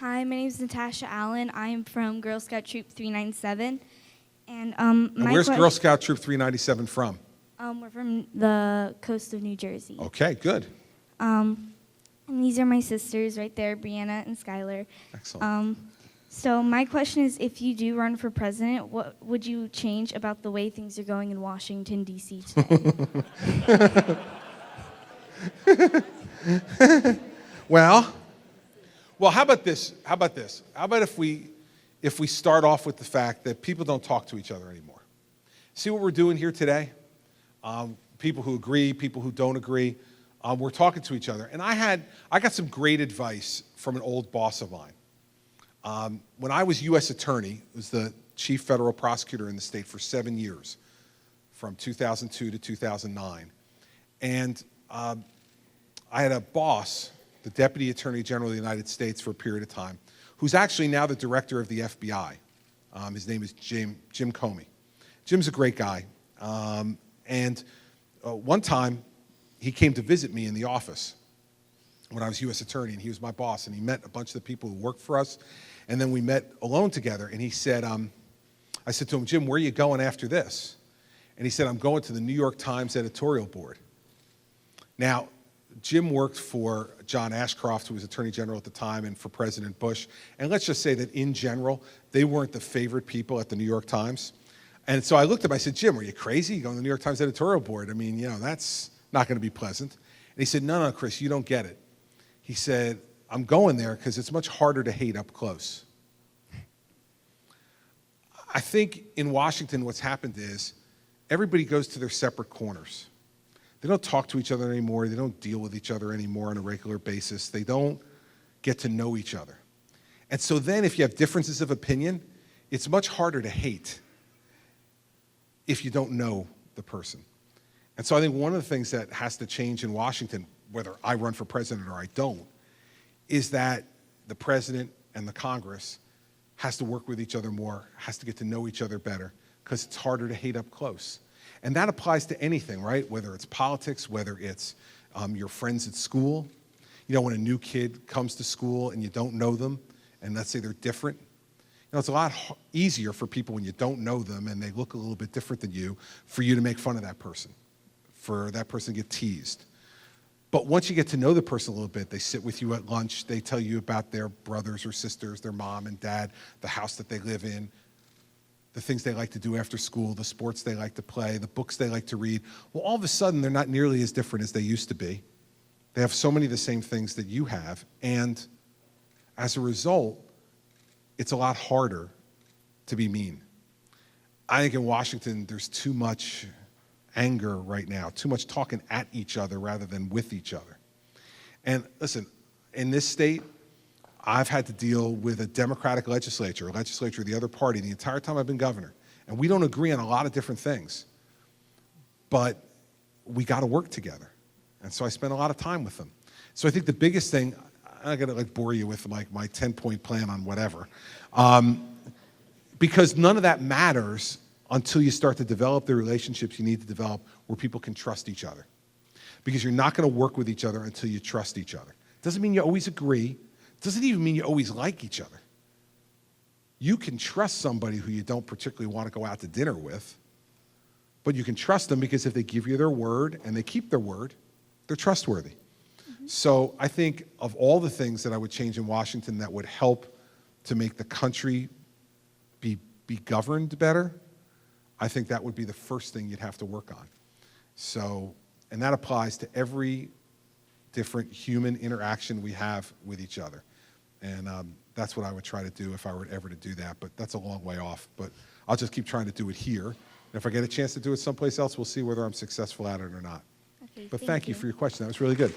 Hi, my name is Natasha Allen. I am from Girl Scout Troop 397. And where's Girl Scout Troop 397 from? We're from the coast of New Jersey. Okay, good. And these are my sisters right there, Brianna and Skyler. Excellent. So my question is, if you do run for president, what would you change about the way things are going in Washington, D.C. today? Well, how about this? How about if we start off with the fact that people don't talk to each other anymore? See what we're doing here today? People who agree, people who don't agree, we're talking to each other. And I got some great advice from an old boss of mine. When I was U.S. Attorney, I was the chief federal prosecutor in the state for 7 years, from 2002 to 2009. And I had a boss, the Deputy Attorney General of the United States for a period of time, who's actually now the director of the FBI. His name is Jim Comey. Jim's a great guy. One time, he came to visit me in the office when I was U.S. Attorney, and he was my boss, and he met a bunch of the people who worked for us, and then we met alone together, and he said, I said to him, Jim, where are you going after this? And he said, I'm going to the New York Times Editorial Board. Now, Jim worked for John Ashcroft, who was Attorney General at the time, and for President Bush, and let's just say that in general, they weren't the favorite people at the New York Times. And so I looked at him, I said, Jim, are you crazy? You go on the New York Times Editorial Board. I mean, that's not going to be pleasant. And he said, no, Chris, you don't get it. He said, I'm going there because it's much harder to hate up close. I think in Washington what's happened is everybody goes to their separate corners. They don't talk to each other anymore. They don't deal with each other anymore on a regular basis. They don't get to know each other. And so then if you have differences of opinion, it's much harder to hate if you don't know the person. And so I think one of the things that has to change in Washington, whether I run for president or I don't, is that the president and the Congress has to work with each other more, has to get to know each other better, because it's harder to hate up close. And that applies to anything, right? Whether it's politics, whether it's your friends at school. You know, when a new kid comes to school and you don't know them, and let's say they're different, it's a lot easier for people when you don't know them and they look a little bit different than you, for you to make fun of that person, for that person to get teased. But once you get to know the person a little bit, they sit with you at lunch, they tell you about their brothers or sisters, their mom and dad, the house that they live in, the things they like to do after school, the sports they like to play, the books they like to read. Well, all of a sudden, they're not nearly as different as they used to be. They have so many of the same things that you have, and as a result, it's a lot harder to be mean. I think in Washington, there's too much anger right now, too much talking at each other rather than with each other. And listen, in this state, I've had to deal with a Democratic legislature, a legislature of the other party, the entire time I've been governor. And we don't agree on a lot of different things. But we got to work together. And so I spent a lot of time with them. So I think the biggest thing, I'm not going to bore you with my 10-point plan on whatever, because none of that matters until you start to develop the relationships you need to develop where people can trust each other. Because you're not going to work with each other until you trust each other. Doesn't mean you always agree. Doesn't even mean you always like each other. You can trust somebody who you don't particularly want to go out to dinner with, but you can trust them because if they give you their word and they keep their word, they're trustworthy. Mm-hmm. So I think of all the things that I would change in Washington that would help to make the country be governed better, I think that would be the first thing you'd have to work on. So, and that applies to every different human interaction we have with each other. And that's what I would try to do if I were ever to do that, but that's a long way off. But I'll just keep trying to do it here. And if I get a chance to do it someplace else, we'll see whether I'm successful at it or not. Okay, but thank you for your question. That was really good.